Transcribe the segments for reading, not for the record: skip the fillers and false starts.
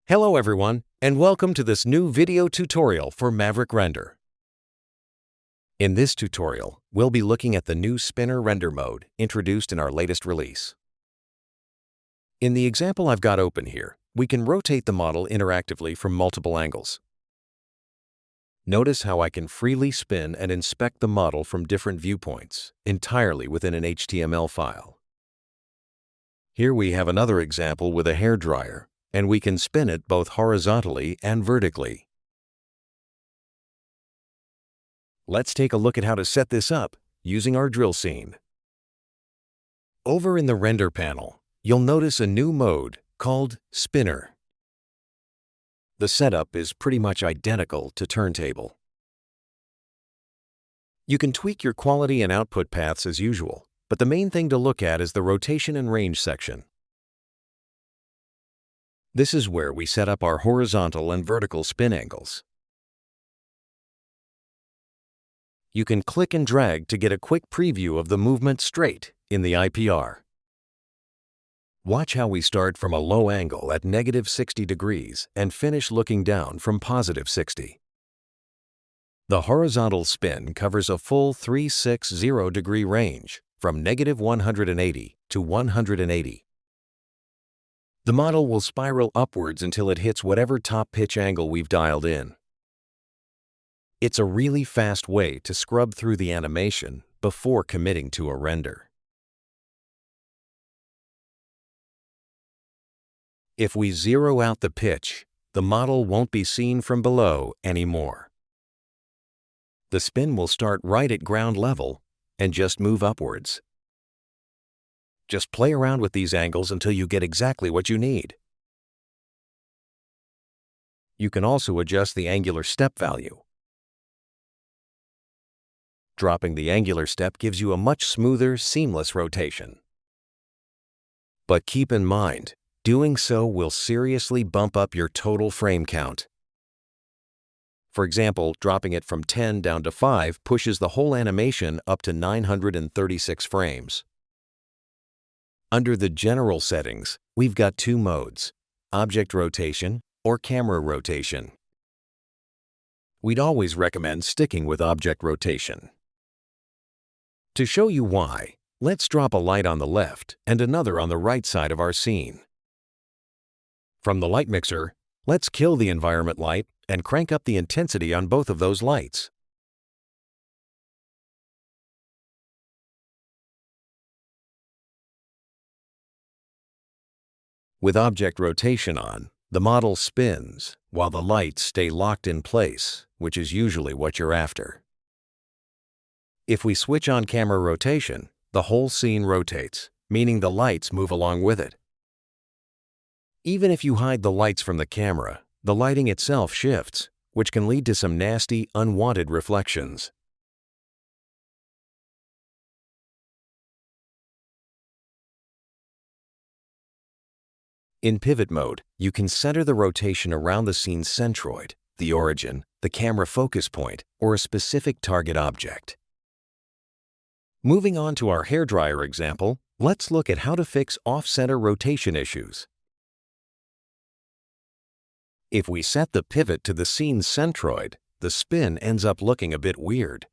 Hello everyone, and welcome to this new video tutorial for Maverick Render. In this tutorial, we'll be looking at the new spinner render mode introduced in our latest release. In the example I've got open here, we can rotate the model interactively from multiple angles. Notice how I can freely spin and inspect the model from different viewpoints, entirely within an HTML file. Here we have another example with a hairdryer, and we can spin it both horizontally and vertically. Let's take a look at how to set this up using our drill scene. Over in the render panel, you'll notice a new mode called Spinner. The setup is pretty much identical to Turntable. You can tweak your quality and output paths as usual, but the main thing to look at is the rotation and range section. This is where we set up our horizontal and vertical spin angles. You can click and drag to get a quick preview of the movement straight in the IPR. Watch how we start from a low angle at -60 degrees and finish looking down from +60. The horizontal spin covers a full 360-degree range from -180 to 180. The model will spiral upwards until it hits whatever top pitch angle we've dialed in. It's a really fast way to scrub through the animation before committing to a render. If we zero out the pitch, the model won't be seen from below anymore. The spin will start right at ground level and just move upwards. Just play around with these angles until you get exactly what you need. You can also adjust the angular step value. Dropping the angular step gives you a much smoother, seamless rotation. But keep in mind, doing so will seriously bump up your total frame count. For example, dropping it from 10 down to 5 pushes the whole animation up to 936 frames. Under the general settings, we've got two modes, object rotation or camera rotation. We'd always recommend sticking with object rotation. To show you why, let's drop a light on the left and another on the right side of our scene. From the light mixer, let's kill the environment light and crank up the intensity on both of those lights. With object rotation on, the model spins while the lights stay locked in place, which is usually what you're after. If we switch on camera rotation, the whole scene rotates, meaning the lights move along with it. Even if you hide the lights from the camera, the lighting itself shifts, which can lead to some nasty, unwanted reflections. In pivot mode, you can center the rotation around the scene's centroid, the origin, the camera focus point, or a specific target object. Moving on to our hairdryer example, let's look at how to fix off-center rotation issues. If we set the pivot to the scene's centroid, the spin ends up looking a bit weird.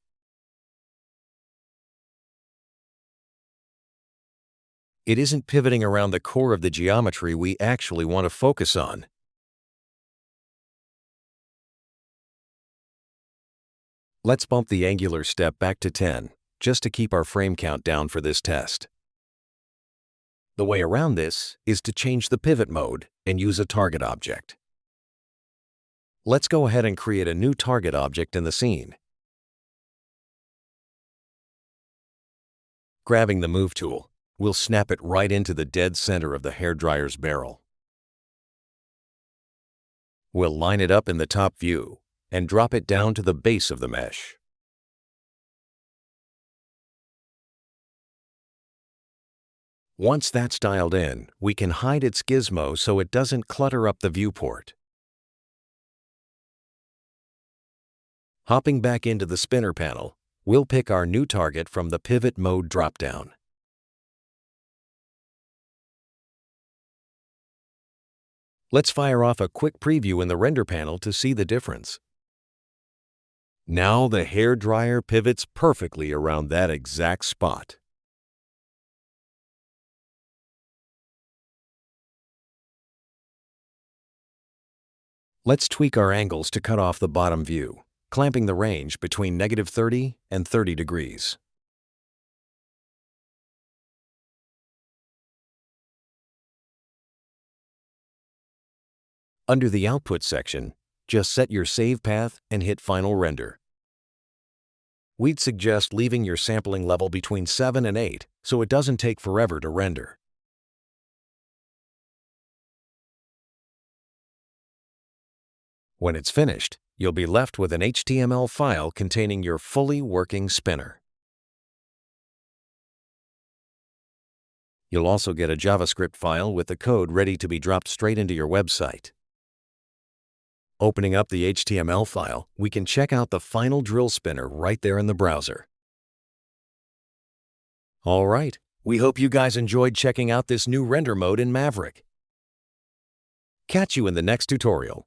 It isn't pivoting around the core of the geometry we actually want to focus on. Let's bump the angular step back to 10, just to keep our frame count down for this test. The way around this is to change the pivot mode and use a target object. Let's go ahead and create a new target object in the scene. Grabbing the Move tool, we'll snap it right into the dead center of the hairdryer's barrel. We'll line it up in the top view and drop it down to the base of the mesh. Once that's dialed in, we can hide its gizmo so it doesn't clutter up the viewport. Hopping back into the spinner panel, we'll pick our new target from the Pivot Mode dropdown. Let's fire off a quick preview in the render panel to see the difference. Now the hairdryer pivots perfectly around that exact spot. Let's tweak our angles to cut off the bottom view, clamping the range between -30 and 30 degrees. Under the Output section, just set your save path and hit Final Render. We'd suggest leaving your sampling level between 7 and 8 so it doesn't take forever to render. When it's finished, you'll be left with an HTML file containing your fully working spinner. You'll also get a JavaScript file with the code ready to be dropped straight into your website. Opening up the HTML file, we can check out the final drill spinner right there in the browser. All right, we hope you guys enjoyed checking out this new render mode in Maverick. Catch you in the next tutorial.